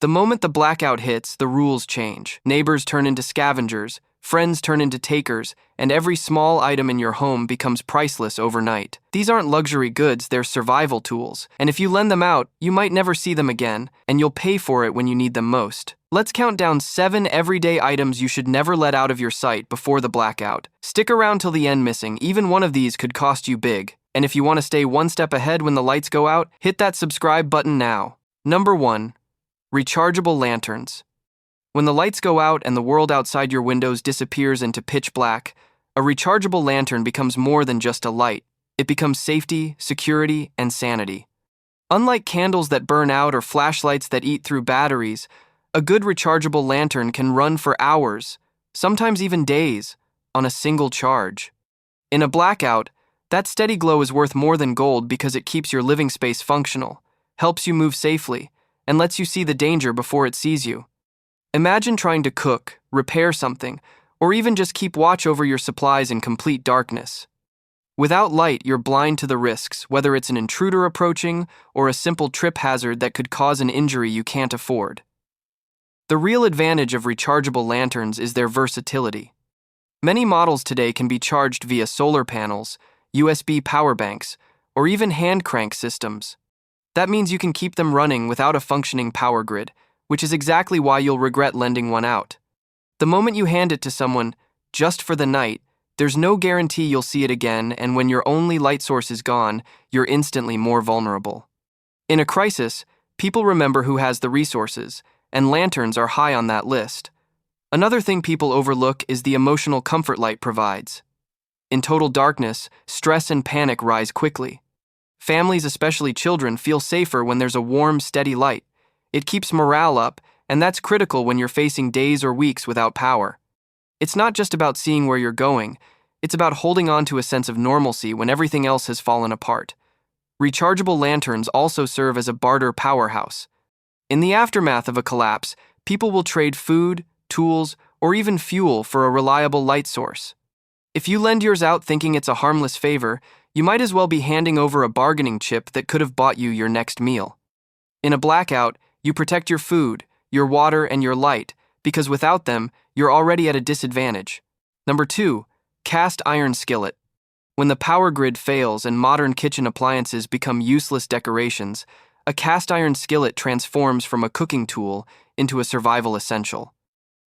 The moment the blackout hits, the rules change. Neighbors turn into scavengers, friends turn into takers, and every small item in your home becomes priceless overnight. These aren't luxury goods, they're survival tools. And if you lend them out, you might never see them again, and you'll pay for it when you need them most. Let's count down 7 everyday items you should never let out of your sight before the blackout. Stick around till the end. Missing even one of these could cost you big. And if you want to stay one step ahead when the lights go out, hit that subscribe button now. Number 1. Rechargeable lanterns. When the lights go out and the world outside your windows disappears into pitch black, a rechargeable lantern becomes more than just a light. It becomes safety, security, and sanity. Unlike candles that burn out or flashlights that eat through batteries, a good rechargeable lantern can run for hours, sometimes even days, on a single charge. In a blackout, that steady glow is worth more than gold because it keeps your living space functional, helps you move safely, and lets you see the danger before it sees you. Imagine trying to cook, repair something, or even just keep watch over your supplies in complete darkness. Without light, you're blind to the risks, whether it's an intruder approaching or a simple trip hazard that could cause an injury you can't afford. The real advantage of rechargeable lanterns is their versatility. Many models today can be charged via solar panels, USB power banks, or even hand crank systems. That means you can keep them running without a functioning power grid, which is exactly why you'll regret lending one out. The moment you hand it to someone, just for the night, there's no guarantee you'll see it again, and when your only light source is gone, you're instantly more vulnerable. In a crisis, people remember who has the resources, and lanterns are high on that list. Another thing people overlook is the emotional comfort light provides. In total darkness, stress and panic rise quickly. Families, especially children, feel safer when there's a warm, steady light. It keeps morale up, and that's critical when you're facing days or weeks without power. It's not just about seeing where you're going, it's about holding on to a sense of normalcy when everything else has fallen apart. Rechargeable lanterns also serve as a barter powerhouse. In the aftermath of a collapse, people will trade food, tools, or even fuel for a reliable light source. If you lend yours out thinking it's a harmless favor, you might as well be handing over a bargaining chip that could have bought you your next meal. In a blackout, you protect your food, your water, and your light, because without them, you're already at a disadvantage. Number 2, cast iron skillet. When the power grid fails and modern kitchen appliances become useless decorations, a cast iron skillet transforms from a cooking tool into a survival essential.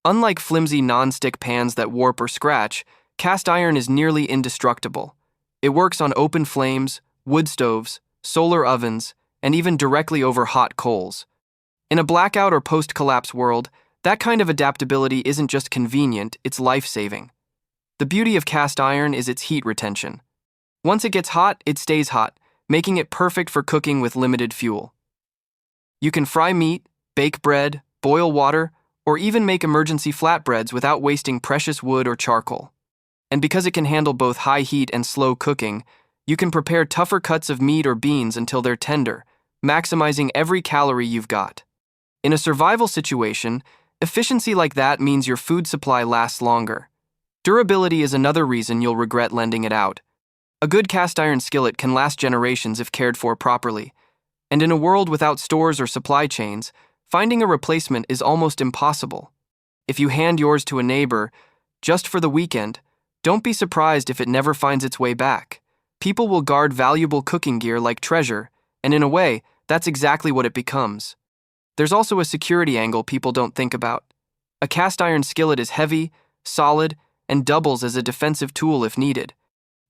Unlike flimsy non-stick pans that warp or scratch, cast iron is nearly indestructible. It works on open flames, wood stoves, solar ovens, and even directly over hot coals. In a blackout or post-collapse world, that kind of adaptability isn't just convenient, it's life-saving. The beauty of cast iron is its heat retention. Once it gets hot, it stays hot, making it perfect for cooking with limited fuel. You can fry meat, bake bread, boil water, or even make emergency flatbreads without wasting precious wood or charcoal. And because it can handle both high heat and slow cooking, you can prepare tougher cuts of meat or beans until they're tender, maximizing every calorie you've got. In a survival situation, efficiency like that means your food supply lasts longer. Durability is another reason you'll regret lending it out. A good cast iron skillet can last generations if cared for properly. And in a world without stores or supply chains, finding a replacement is almost impossible. If you hand yours to a neighbor, just for the weekend, don't be surprised if it never finds its way back. People will guard valuable cooking gear like treasure, and in a way, that's exactly what it becomes. There's also a security angle people don't think about. A cast iron skillet is heavy, solid, and doubles as a defensive tool if needed.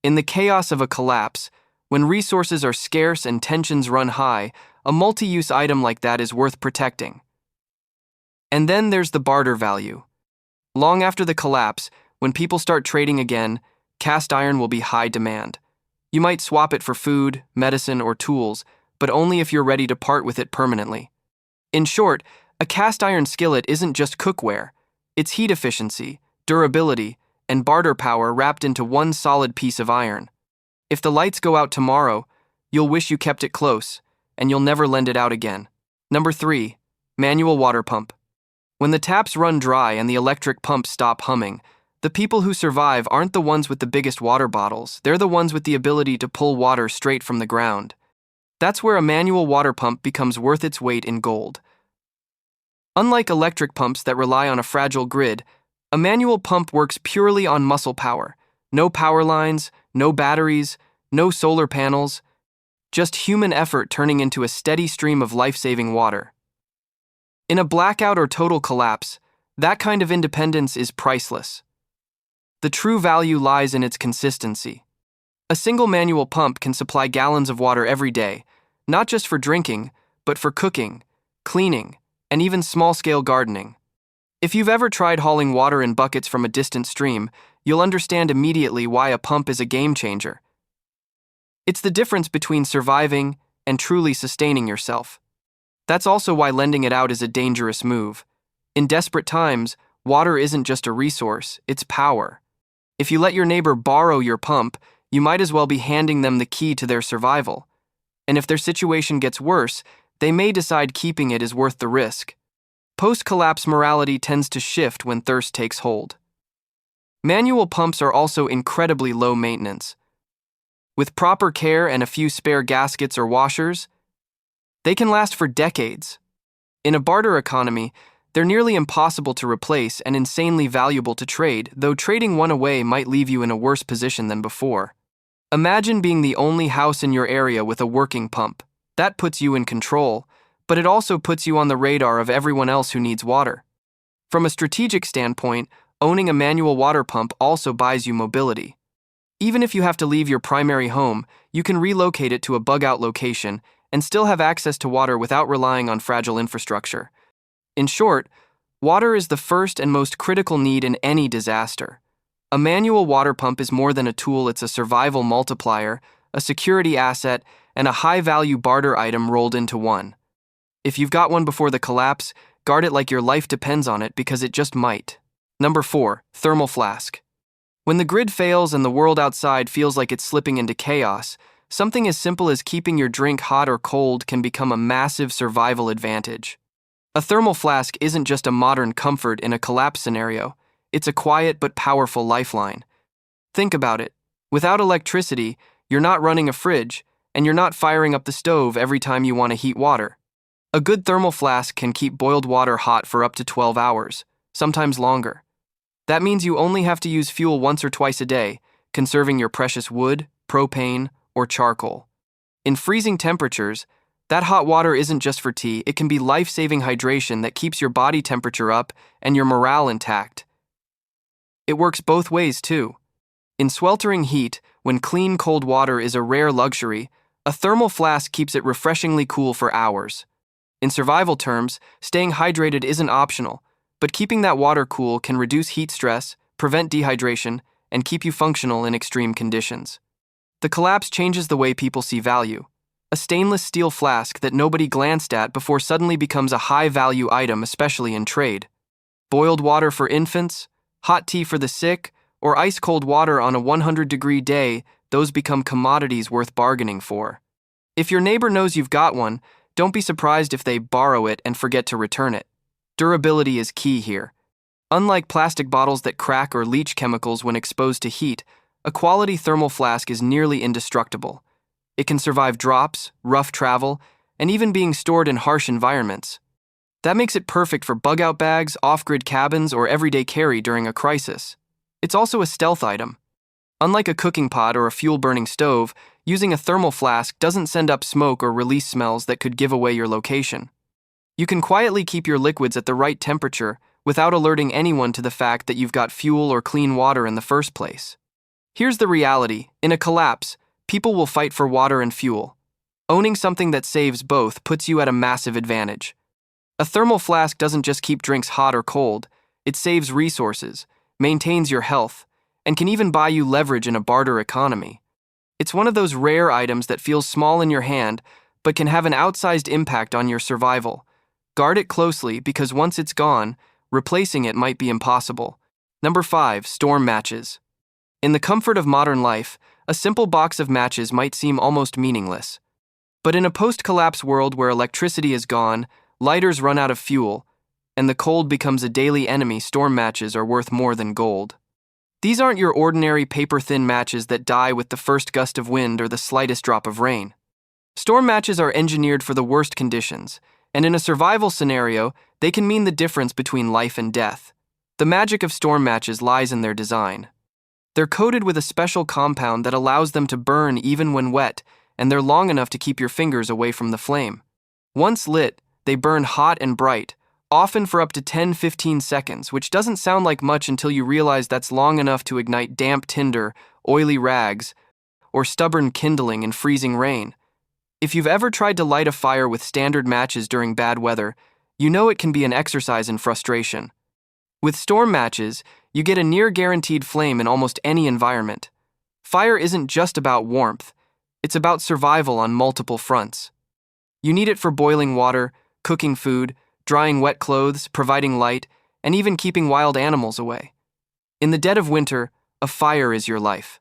In the chaos of a collapse, when resources are scarce and tensions run high, a multi-use item like that is worth protecting. And then there's the barter value. Long after the collapse, when people start trading again, cast iron will be high demand. You might swap it for food, medicine, or tools, but only if you're ready to part with it permanently. In short, a cast iron skillet isn't just cookware. It's heat efficiency, durability, and barter power wrapped into one solid piece of iron. If the lights go out tomorrow, you'll wish you kept it close, and you'll never lend it out again. Number 3, manual water pump. When the taps run dry and the electric pumps stop humming, the people who survive aren't the ones with the biggest water bottles, they're the ones with the ability to pull water straight from the ground. That's where a manual water pump becomes worth its weight in gold. Unlike electric pumps that rely on a fragile grid, a manual pump works purely on muscle power. No power lines, no batteries, no solar panels, just human effort turning into a steady stream of life-saving water. In a blackout or total collapse, that kind of independence is priceless. The true value lies in its consistency. A single manual pump can supply gallons of water every day, not just for drinking, but for cooking, cleaning, and even small-scale gardening. If you've ever tried hauling water in buckets from a distant stream, you'll understand immediately why a pump is a game changer. It's the difference between surviving and truly sustaining yourself. That's also why lending it out is a dangerous move. In desperate times, water isn't just a resource, it's power. If you let your neighbor borrow your pump, you might as well be handing them the key to their survival. And if their situation gets worse, they may decide keeping it is worth the risk. Post-collapse morality tends to shift when thirst takes hold. Manual pumps are also incredibly low maintenance. With proper care and a few spare gaskets or washers, they can last for decades. In a barter economy, they're nearly impossible to replace and insanely valuable to trade, though trading one away might leave you in a worse position than before. Imagine being the only house in your area with a working pump. That puts you in control, but it also puts you on the radar of everyone else who needs water. From a strategic standpoint, owning a manual water pump also buys you mobility. Even if you have to leave your primary home, you can relocate it to a bug-out location and still have access to water without relying on fragile infrastructure. In short, water is the first and most critical need in any disaster. A manual water pump is more than a tool, it's a survival multiplier, a security asset, and a high-value barter item rolled into one. If you've got one before the collapse, guard it like your life depends on it because it just might. Number 4, thermal flask. When the grid fails and the world outside feels like it's slipping into chaos, something as simple as keeping your drink hot or cold can become a massive survival advantage. A thermal flask isn't just a modern comfort in a collapse scenario, it's a quiet but powerful lifeline. Think about it. Without electricity, you're not running a fridge, and you're not firing up the stove every time you want to heat water. A good thermal flask can keep boiled water hot for up to 12 hours, sometimes longer. That means you only have to use fuel once or twice a day, conserving your precious wood, propane, or charcoal. In freezing temperatures, that hot water isn't just for tea, it can be life-saving hydration that keeps your body temperature up and your morale intact. It works both ways, too. In sweltering heat, when clean cold water is a rare luxury, a thermal flask keeps it refreshingly cool for hours. In survival terms, staying hydrated isn't optional, but keeping that water cool can reduce heat stress, prevent dehydration, and keep you functional in extreme conditions. The collapse changes the way people see value. A stainless steel flask that nobody glanced at before suddenly becomes a high-value item, especially in trade. Boiled water for infants, hot tea for the sick, or ice-cold water on a 100-degree day, those become commodities worth bargaining for. If your neighbor knows you've got one, don't be surprised if they borrow it and forget to return it. Durability is key here. Unlike plastic bottles that crack or leach chemicals when exposed to heat, a quality thermal flask is nearly indestructible. It can survive drops, rough travel, and even being stored in harsh environments. That makes it perfect for bug-out bags, off-grid cabins, or everyday carry during a crisis. It's also a stealth item. Unlike a cooking pot or a fuel-burning stove, using a thermal flask doesn't send up smoke or release smells that could give away your location. You can quietly keep your liquids at the right temperature without alerting anyone to the fact that you've got fuel or clean water in the first place. Here's the reality. In a collapse, people will fight for water and fuel. Owning something that saves both puts you at a massive advantage. A thermal flask doesn't just keep drinks hot or cold, it saves resources, maintains your health, and can even buy you leverage in a barter economy. It's one of those rare items that feels small in your hand, but can have an outsized impact on your survival. Guard it closely because once it's gone, replacing it might be impossible. Number 5, storm matches. In the comfort of modern life, a simple box of matches might seem almost meaningless. But in a post-collapse world where electricity is gone, lighters run out of fuel, and the cold becomes a daily enemy, storm matches are worth more than gold. These aren't your ordinary paper-thin matches that die with the first gust of wind or the slightest drop of rain. Storm matches are engineered for the worst conditions, and in a survival scenario, They can mean the difference between life and death. The magic of storm matches lies in their design. They're coated with a special compound that allows them to burn even when wet, and they're long enough to keep your fingers away from the flame. Once lit, they burn hot and bright, often for up to 10-15 seconds, which doesn't sound like much until you realize that's long enough to ignite damp tinder, oily rags, or stubborn kindling in freezing rain. If you've ever tried to light a fire with standard matches during bad weather, you know it can be an exercise in frustration. With storm matches, you get a near-guaranteed flame in almost any environment. Fire isn't just about warmth, it's about survival on multiple fronts. You need it for boiling water, cooking food, drying wet clothes, providing light, and even keeping wild animals away. In the dead of winter, a fire is your life.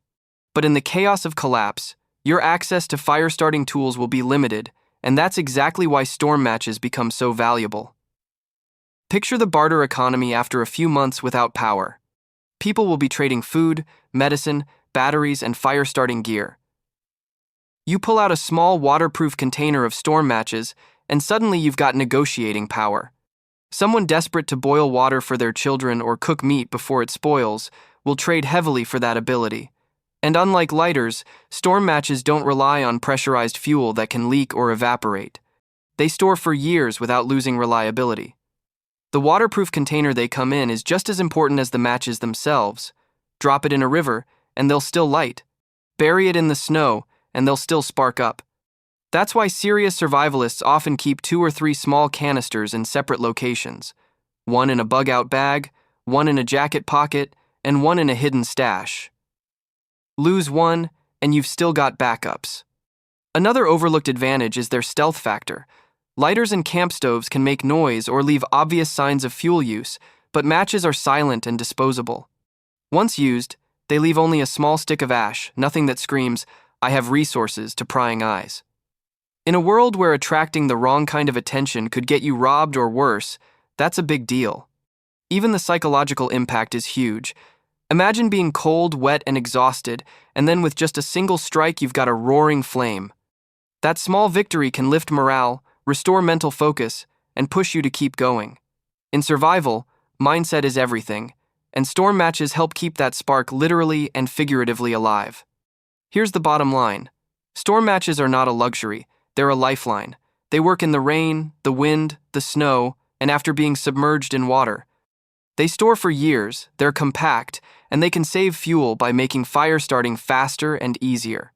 But in the chaos of collapse, your access to fire-starting tools will be limited, and that's exactly why storm matches become so valuable. Picture the barter economy after a few months without power. People will be trading food, medicine, batteries, and fire-starting gear. You pull out a small waterproof container of storm matches, and suddenly you've got negotiating power. Someone desperate to boil water for their children or cook meat before it spoils will trade heavily for that ability. And unlike lighters, storm matches don't rely on pressurized fuel that can leak or evaporate. They store for years without losing reliability. The waterproof container they come in is just as important as the matches themselves. Drop it in a river, and they'll still light. Bury it in the snow, and they'll still spark up. That's why serious survivalists often keep 2 or 3 small canisters in separate locations. One in a bug-out bag, one in a jacket pocket, and one in a hidden stash. Lose one, and you've still got backups. Another overlooked advantage is their stealth factor. Lighters and camp stoves can make noise or leave obvious signs of fuel use, but matches are silent and disposable. Once used, they leave only a small stick of ash, nothing that screams, "I have resources," to prying eyes. In a world where attracting the wrong kind of attention could get you robbed or worse, that's a big deal. Even the psychological impact is huge. Imagine being cold, wet, and exhausted, and then with just a single strike you've got a roaring flame. That small victory can lift morale, restore mental focus, and push you to keep going. In survival, mindset is everything, and storm matches help keep that spark literally and figuratively alive. Here's the bottom line. Storm matches are not a luxury, they're a lifeline. They work in the rain, the wind, the snow, and after being submerged in water. They store for years, they're compact, and they can save fuel by making fire starting faster and easier.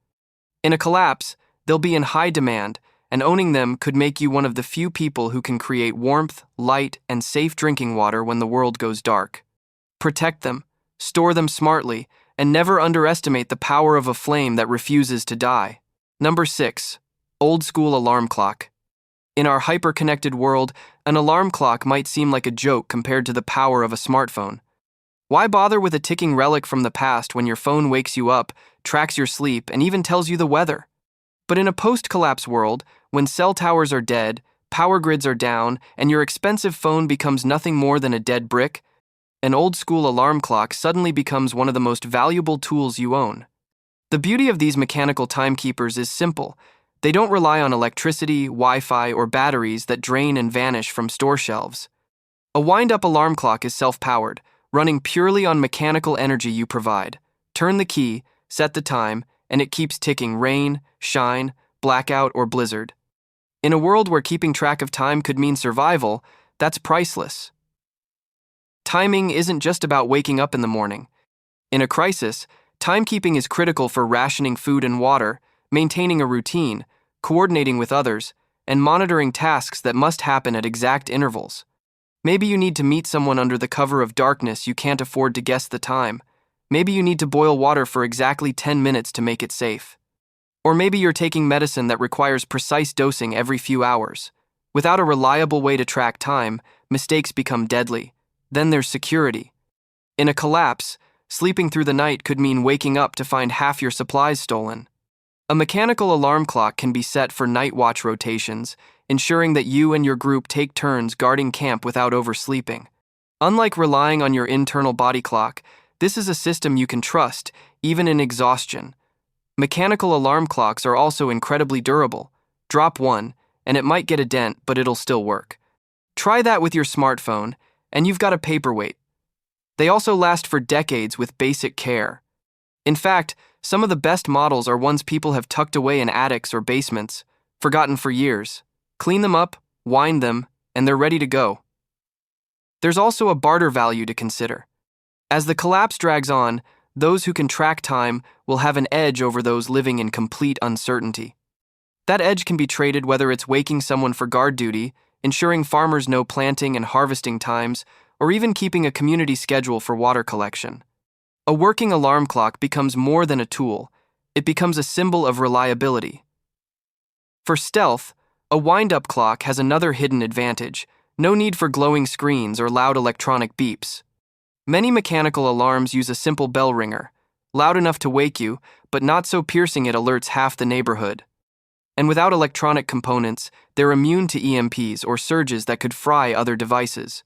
In a collapse, they'll be in high demand, and owning them could make you one of the few people who can create warmth, light, and safe drinking water when the world goes dark. Protect them, store them smartly, and never underestimate the power of a flame that refuses to die. Number 6. Old school alarm clock. In our hyper-connected world, an alarm clock might seem like a joke compared to the power of a smartphone. Why bother with a ticking relic from the past when your phone wakes you up, tracks your sleep, and even tells you the weather? But in a post-collapse world, when cell towers are dead, power grids are down, and your expensive phone becomes nothing more than a dead brick, an old-school alarm clock suddenly becomes one of the most valuable tools you own. The beauty of these mechanical timekeepers is simple. They don't rely on electricity, Wi-Fi, or batteries that drain and vanish from store shelves. A wind-up alarm clock is self-powered, running purely on mechanical energy you provide. Turn the key, set the time, and it keeps ticking rain, shine, blackout, or blizzard. In a world where keeping track of time could mean survival, that's priceless. Timing isn't just about waking up in the morning. In a crisis, timekeeping is critical for rationing food and water, maintaining a routine, coordinating with others, and monitoring tasks that must happen at exact intervals. Maybe you need to meet someone under the cover of darkness you can't afford to guess the time. Maybe you need to boil water for exactly 10 minutes to make it safe. Or maybe you're taking medicine that requires precise dosing every few hours. Without a reliable way to track time, mistakes become deadly. Then there's security. In a collapse, sleeping through the night could mean waking up to find half your supplies stolen. A mechanical alarm clock can be set for night watch rotations, ensuring that you and your group take turns guarding camp without oversleeping. Unlike relying on your internal body clock, this is a system you can trust, even in exhaustion. Mechanical alarm clocks are also incredibly durable. Drop one, and it might get a dent, but it'll still work. Try that with your smartphone, and you've got a paperweight. They also last for decades with basic care. In fact, some of the best models are ones people have tucked away in attics or basements, forgotten for years. Clean them up, wind them, and they're ready to go. There's also a barter value to consider. As the collapse drags on, those who can track time will have an edge over those living in complete uncertainty. That edge can be traded whether it's waking someone for guard duty, ensuring farmers know planting and harvesting times, or even keeping a community schedule for water collection. A working alarm clock becomes more than a tool. It becomes a symbol of reliability. For stealth, a wind-up clock has another hidden advantage: no need for glowing screens or loud electronic beeps. Many mechanical alarms use a simple bell ringer, loud enough to wake you, but not so piercing it alerts half the neighborhood. And without electronic components, they're immune to EMPs or surges that could fry other devices.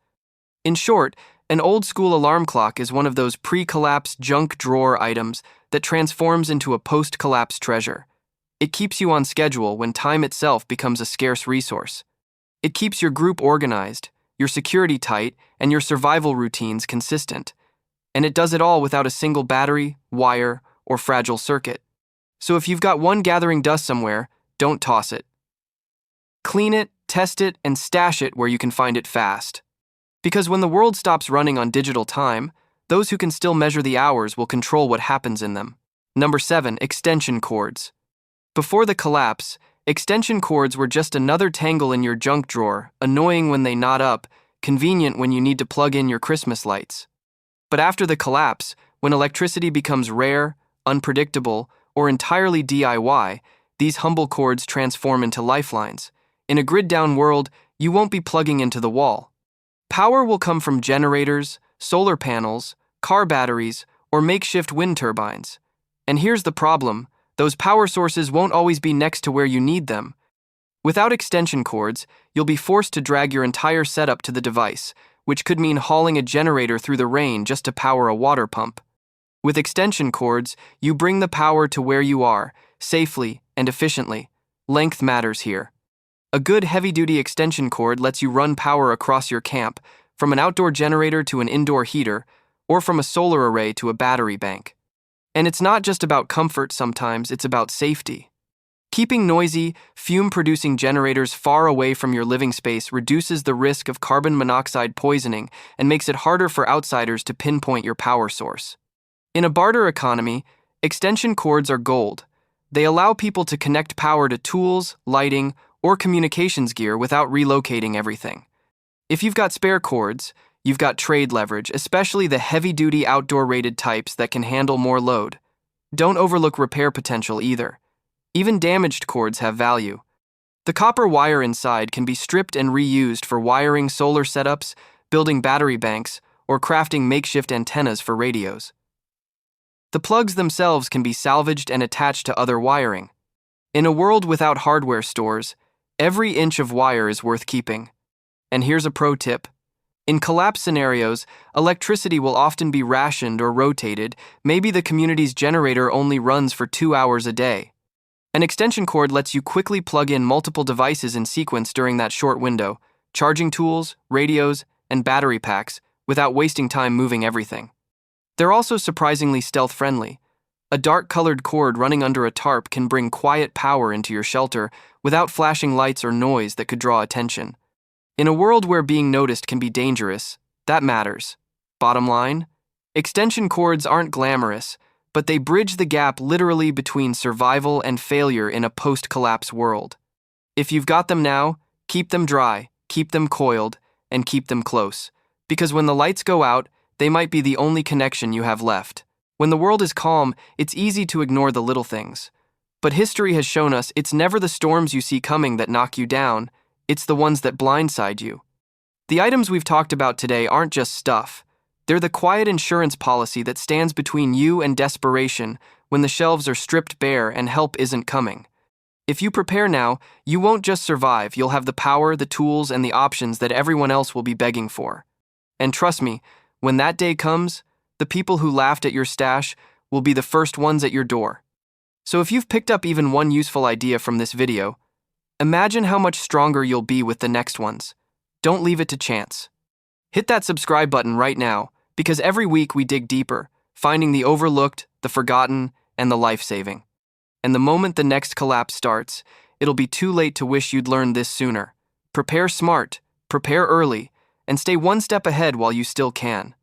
In short, an old-school alarm clock is one of those pre-collapse junk drawer items that transforms into a post-collapse treasure. It keeps you on schedule when time itself becomes a scarce resource. It keeps your group organized, your security tight, and your survival routines consistent. And it does it all without a single battery, wire, or fragile circuit. So if you've got one gathering dust somewhere, don't toss it. Clean it, test it, and stash it where you can find it fast. Because when the world stops running on digital time, those who can still measure the hours will control what happens in them. Number 7, extension cords. Before the collapse, extension cords were just another tangle in your junk drawer, annoying when they knot up, convenient when you need to plug in your Christmas lights. But after the collapse, when electricity becomes rare, unpredictable, or entirely DIY, these humble cords transform into lifelines. In a grid-down world, you won't be plugging into the wall. Power will come from generators, solar panels, car batteries, or makeshift wind turbines. And here's the problem: those power sources won't always be next to where you need them. Without extension cords, you'll be forced to drag your entire setup to the device, which could mean hauling a generator through the rain just to power a water pump. With extension cords, you bring the power to where you are, safely and efficiently. Length matters here. A good heavy-duty extension cord lets you run power across your camp, from an outdoor generator to an indoor heater, or from a solar array to a battery bank. And it's not just about comfort sometimes, it's about safety. Keeping noisy, fume-producing generators far away from your living space reduces the risk of carbon monoxide poisoning and makes it harder for outsiders to pinpoint your power source. In a barter economy, extension cords are gold. They allow people to connect power to tools, lighting, or communications gear without relocating everything. If you've got spare cords, you've got trade leverage, especially the heavy-duty outdoor-rated types that can handle more load. Don't overlook repair potential either. Even damaged cords have value. The copper wire inside can be stripped and reused for wiring solar setups, building battery banks, or crafting makeshift antennas for radios. The plugs themselves can be salvaged and attached to other wiring. In a world without hardware stores, every inch of wire is worth keeping. And here's a pro tip. In collapse scenarios, electricity will often be rationed or rotated. Maybe the community's generator only runs for 2 hours a day. An extension cord lets you quickly plug in multiple devices in sequence during that short window, charging tools, radios, and battery packs, without wasting time moving everything. They're also surprisingly stealth-friendly. A dark-colored cord running under a tarp can bring quiet power into your shelter without flashing lights or noise that could draw attention. In a world where being noticed can be dangerous, that matters. Bottom line, extension cords aren't glamorous, but they bridge the gap literally between survival and failure in a post-collapse world. If you've got them now, keep them dry, keep them coiled, and keep them close. Because when the lights go out, they might be the only connection you have left. When the world is calm, it's easy to ignore the little things. But history has shown us it's never the storms you see coming that knock you down, it's the ones that blindside you. The items we've talked about today aren't just stuff. They're the quiet insurance policy that stands between you and desperation when the shelves are stripped bare and help isn't coming. If you prepare now, you won't just survive, you'll have the power, the tools, and the options that everyone else will be begging for. And trust me, when that day comes, the people who laughed at your stash will be the first ones at your door. So if you've picked up even one useful idea from this video, imagine how much stronger you'll be with the next ones. Don't leave it to chance. Hit that subscribe button right now, because every week we dig deeper, finding the overlooked, the forgotten, and the life-saving. And the moment the next collapse starts, it'll be too late to wish you'd learned this sooner. Prepare smart, prepare early, and stay one step ahead while you still can.